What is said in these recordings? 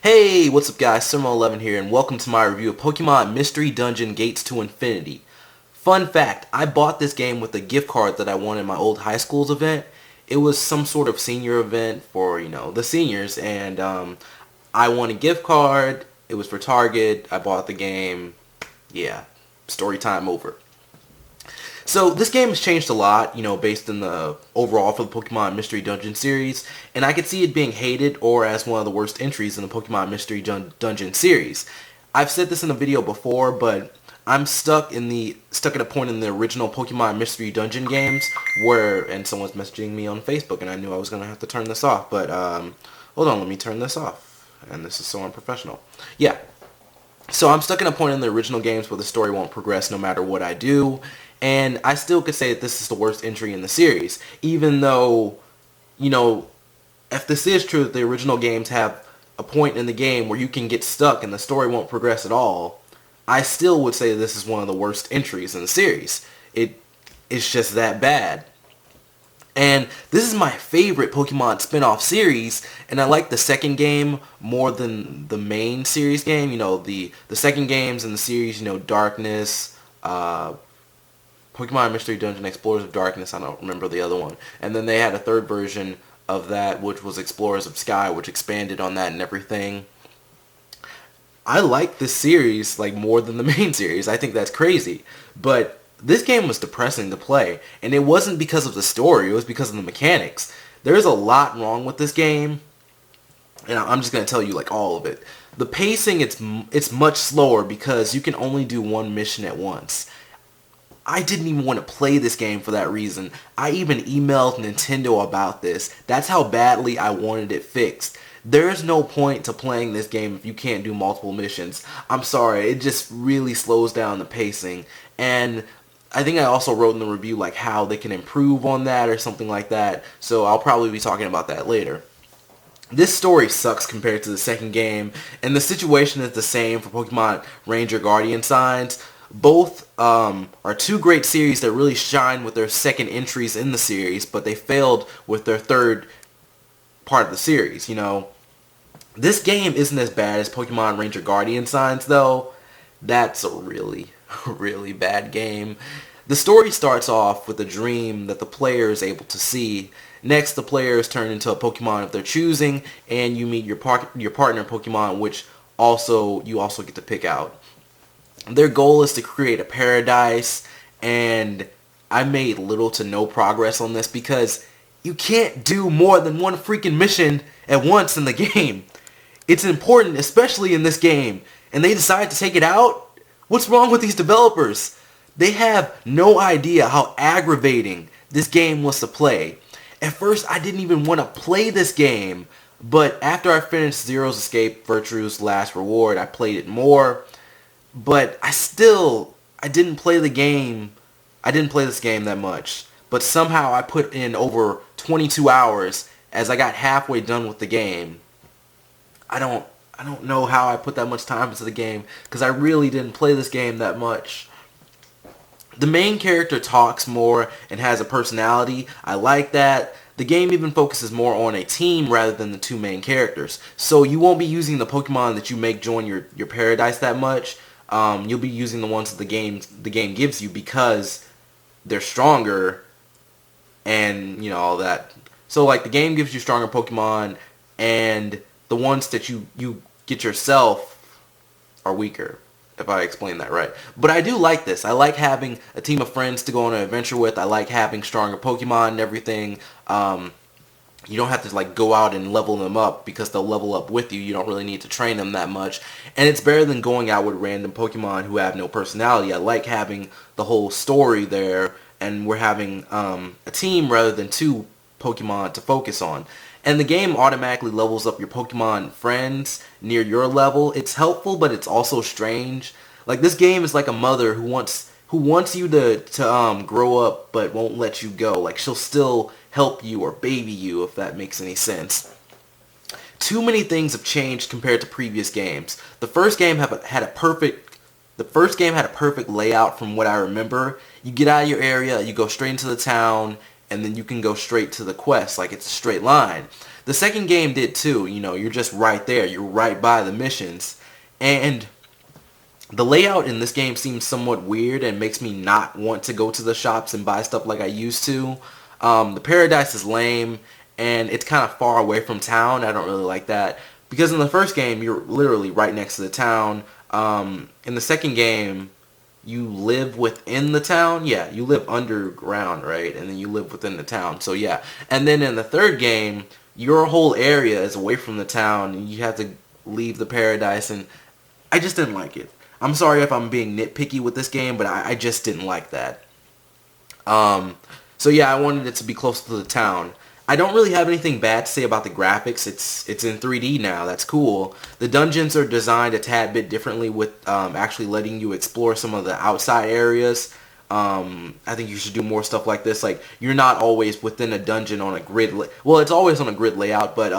Hey, what's up guys, Sermo11 here, and welcome to my review of Pokemon Mystery Dungeon Gates to Infinity. Fun fact, I bought this game with a gift card that I won in my old high school's event. It was some sort of senior event for, the seniors, and I won a gift card. It was for Target. I bought the game. Yeah, story time over. So this game has changed a lot, based on the overall for the Pokemon Mystery Dungeon series, and I could see it being hated or as one of the worst entries in the Pokemon Mystery Dungeon series. I've said this in a video before, but I'm stuck at a point in the original Pokemon Mystery Dungeon games and someone's messaging me on Facebook, and I knew I was gonna have to turn this off, but hold on, let me turn this off, and this is so unprofessional. Yeah. So I'm stuck in a point in the original games where the story won't progress no matter what I do, and I still could say that this is the worst entry in the series, even though, if this is true that the original games have a point in the game where you can get stuck and the story won't progress at all, I still would say this is one of the worst entries in the series. It's just that bad. And this is my favorite Pokemon spin-off series, and I like the second game more than the main series game. The second games in the series, Darkness, Pokemon Mystery Dungeon Explorers of Darkness, I don't remember the other one. And then they had a third version of that, which was Explorers of Sky, which expanded on that and everything. I like this series more than the main series. I think that's crazy. But this game was depressing to play, and it wasn't because of the story, it was because of the mechanics. There's a lot wrong with this game, and I'm just going to tell you all of it. The pacing, it's much slower because you can only do one mission at once. I didn't even want to play this game for that reason. I even emailed Nintendo about this. That's how badly I wanted it fixed. There's no point to playing this game if you can't do multiple missions. I'm sorry, it just really slows down the pacing. And I think I also wrote in the review how they can improve on that or something like that. So I'll probably be talking about that later. This story sucks compared to the second game, and the situation is the same for Pokemon Ranger Guardian Signs. Both are two great series that really shine with their second entries in the series, but they failed with their third part of the series, This game isn't as bad as Pokemon Ranger Guardian Signs, though. That's a really, really bad game. The story starts off with a dream that the player is able to see. Next, the player is turned into a Pokemon of their choosing, and you meet your partner Pokemon, which you also get to pick out. Their goal is to create a paradise, and I made little to no progress on this because you can't do more than one freaking mission at once in the game. It's important, especially in this game, and they decide to take it out? What's wrong with these developers? They have no idea how aggravating this game was to play. At first, I didn't even want to play this game, but after I finished Zero's Escape Virtue's Last Reward, I played it more. But I didn't play the game. I didn't play this game that much. But somehow I put in over 22 hours as I got halfway done with the game. I don't know how I put that much time into the game because I really didn't play this game that much. The main character talks more and has a personality. I like that. The game even focuses more on a team rather than the two main characters. So you won't be using the Pokemon that you make join your paradise that much. You'll be using the ones that the game gives you because they're stronger and all that. So the game gives you stronger Pokemon, and the ones that you get yourself are weaker, if I explain that right. But I do like this. I like having a team of friends to go on an adventure with. I like having stronger Pokemon and everything. You don't have to go out and level them up because they'll level up with you. You don't really need to train them that much. And it's better than going out with random Pokemon who have no personality. I like having the whole story there, and we're having a team rather than two Pokemon to focus on. And the game automatically levels up your Pokemon friends near your level. It's helpful, but it's also strange. This game is like a mother who wants you to grow up but won't let you go. She'll still help you or baby you, if that makes any sense. Too many things have changed compared to previous games. The first game had a perfect layout from what I remember. You get out of your area, you go straight into the town, and then you can go straight to the quest, it's a straight line. The second game did too. You know, you're just right there. You're right by the missions. And the layout in this game seems somewhat weird and makes me not want to go to the shops and buy stuff like I used to. The Paradise is lame, and it's kind of far away from town. I don't really like that. Because in the first game, you're literally right next to the town. In the second game, you live within the town. Yeah, you live underground, right? And then you live within the town. So yeah. And then in the third game, your whole area is away from the town, and you have to leave the Paradise, and I just didn't like it. I'm sorry if I'm being nitpicky with this game, but I just didn't like that. So yeah, I wanted it to be close to the town. I don't really have anything bad to say about the graphics. It's in 3D now. That's cool. The dungeons are designed a tad bit differently with actually letting you explore some of the outside areas. I think you should do more stuff like this. Like, you're not always within a dungeon on a grid. Well, it's always on a grid layout, but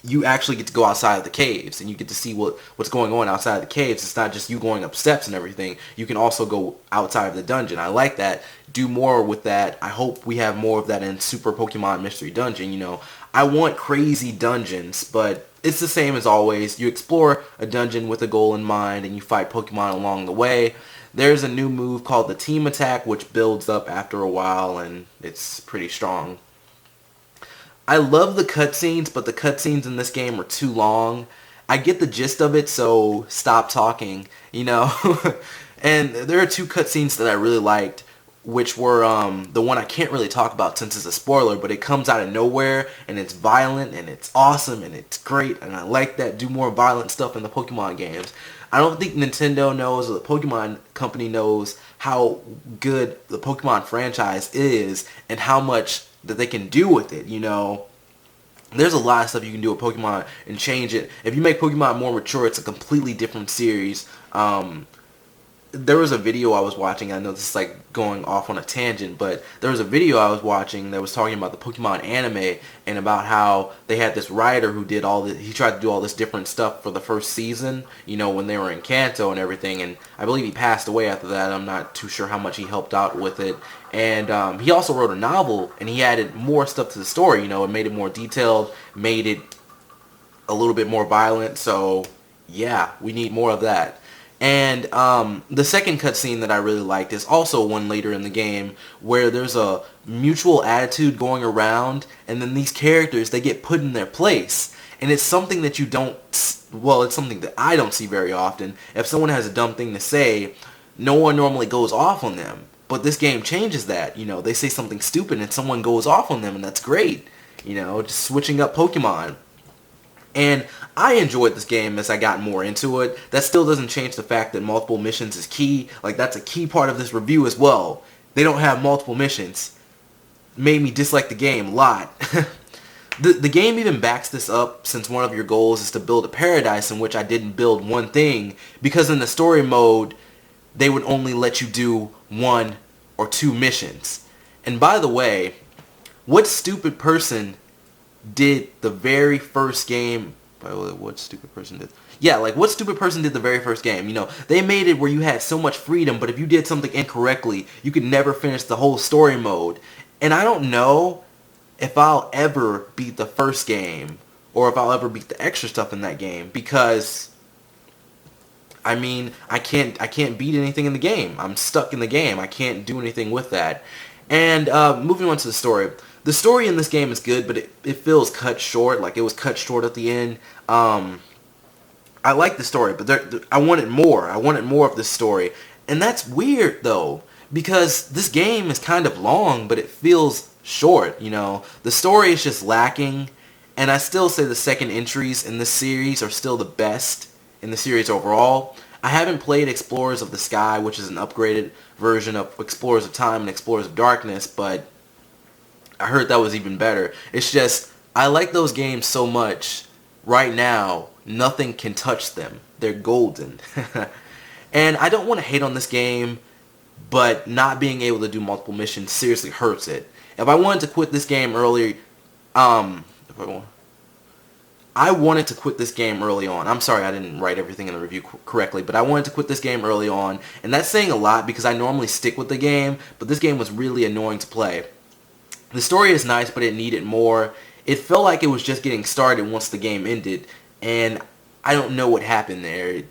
you actually get to go outside of the caves, and you get to see what's going on outside of the caves. It's not just you going up steps and everything. You can also go outside of the dungeon. I like that. Do more with that. I hope we have more of that in Super Pokemon Mystery Dungeon. You know, I want crazy dungeons, but it's the same as always. You explore a dungeon with a goal in mind, and you fight Pokemon along the way. There's a new move called the Team Attack, which builds up after a while, and it's pretty strong. I love the cutscenes, but the cutscenes in this game are too long. I get the gist of it, so stop talking, you know? And there are two cutscenes that I really liked, which were the one I can't really talk about since it's a spoiler, but it comes out of nowhere, and it's violent, and it's awesome, and it's great, and I like that. Do more violent stuff in the Pokemon games. I don't think Nintendo knows, or the Pokemon company knows, how good the Pokemon franchise is, and how much that they can do with it, you know. There's a lot of stuff you can do with Pokemon and change it. If you make Pokemon more mature, it's a completely different series. There was a video I was watching. I know this is like going off on a tangent, but there was a video I was watching that was talking about the Pokemon anime and about how they had this writer who did he tried to do all this different stuff for the first season, you know, when they were in Kanto and everything, and I believe he passed away after that. I'm not too sure how much he helped out with it. And he also wrote a novel, and he added more stuff to the story, you know, it made it more detailed, made it a little bit more violent, so yeah, we need more of that. And the second cutscene that I really liked is also one later in the game where there's a mutual attitude going around, and then these characters, they get put in their place. And it's something that it's something that I don't see very often. If someone has a dumb thing to say, no one normally goes off on them. But this game changes that. You know, they say something stupid and someone goes off on them, and that's great. You know, just switching up Pokemon. And I enjoyed this game as I got more into it. That still doesn't change the fact that multiple missions is key. Like, that's a key part of this review as well. They don't have multiple missions. Made me dislike the game a lot. The game even backs this up, since one of your goals is to build a paradise, in which I didn't build one thing, because in the story mode, they would only let you do 1 or 2 missions. And by the way, what stupid person did the very first game? By the way, what stupid person did? Yeah, like, what stupid person did the very first game? You know, they made it where you had so much freedom, but if you did something incorrectly, you could never finish the whole story mode. And I don't know if I'll ever beat the first game, or if I'll ever beat the extra stuff in that game, because I mean, I can't beat anything in the game. I'm stuck in the game. I can't do anything with that. And moving on to the story. The story in this game is good, but it feels cut short. Like, it was cut short at the end. I like the story, but I wanted more. I wanted more of this story. And that's weird, though, because this game is kind of long, but it feels short, you know. The story is just lacking, and I still say the second entries in this series are still the best in the series overall. I haven't played Explorers of the Sky, which is an upgraded version of Explorers of Time and Explorers of Darkness, but I heard that was even better. It's just, I like those games so much. Right now, nothing can touch them. They're golden. And I don't want to hate on this game, but not being able to do multiple missions seriously hurts it. If I wanted to quit this game earlier, I wanted to quit this game early on. I'm sorry I didn't write everything in the review correctly, but I wanted to quit this game early on, and that's saying a lot because I normally stick with the game, but this game was really annoying to play. The story is nice, but it needed more. it felt like it was just getting started once the game ended, and I don't know what happened there.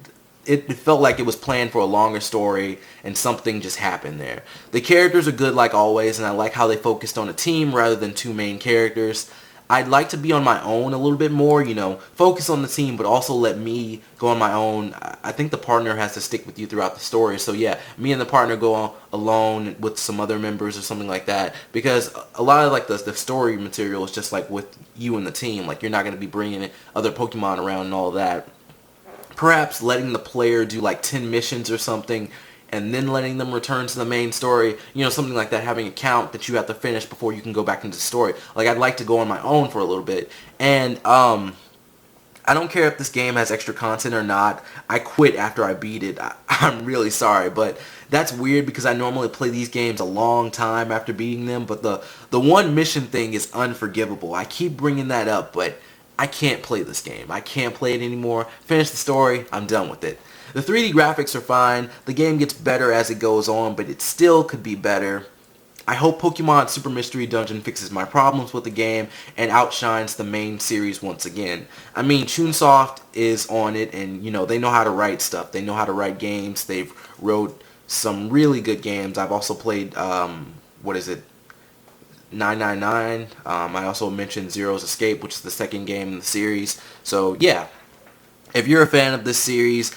It felt like it was planned for a longer story, and something just happened there. The characters are good like always, and I like how they focused on a team rather than two main characters. I'd like to be on my own a little bit more, focus on the team, but also let me go on my own. I think the partner has to stick with you throughout the story. So yeah, me and the partner go on alone with some other members or something like that. Because a lot of like the story material is just like with you and the team. Like you're not going to be bringing other Pokemon around and all that. Perhaps letting the player do like 10 missions or something, and then letting them return to the main story, something like that, having a count that you have to finish before you can go back into the story. Like, I'd like to go on my own for a little bit, and I don't care if this game has extra content or not. I quit after I beat it. I'm really sorry, but that's weird because I normally play these games a long time after beating them, but the one mission thing is unforgivable. I keep bringing that up, but I can't play this game. I can't play it anymore. Finish the story. I'm done with it. The 3D graphics are fine. The game gets better as it goes on, but it still could be better. I hope Pokemon Super Mystery Dungeon fixes my problems with the game and outshines the main series once again. I mean, Chunsoft is on it, and they know how to write stuff. They know how to write games. They've wrote some really good games. I've also played, 999. I also mentioned Zero's Escape, which is the second game in the series. So yeah, if you're a fan of this series,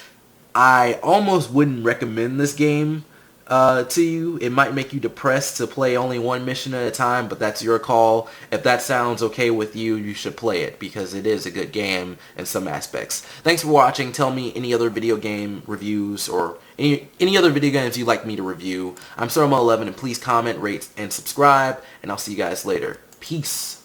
I almost wouldn't recommend this game to you. It might make you depressed to play only one mission at a time, but that's your call. If that sounds okay with you, you should play it because it is a good game in some aspects. Thanks for watching. Tell me any other video game reviews or any other video games you'd like me to review. I'm Sormo11, and please comment, rate, and subscribe, and I'll see you guys later. Peace.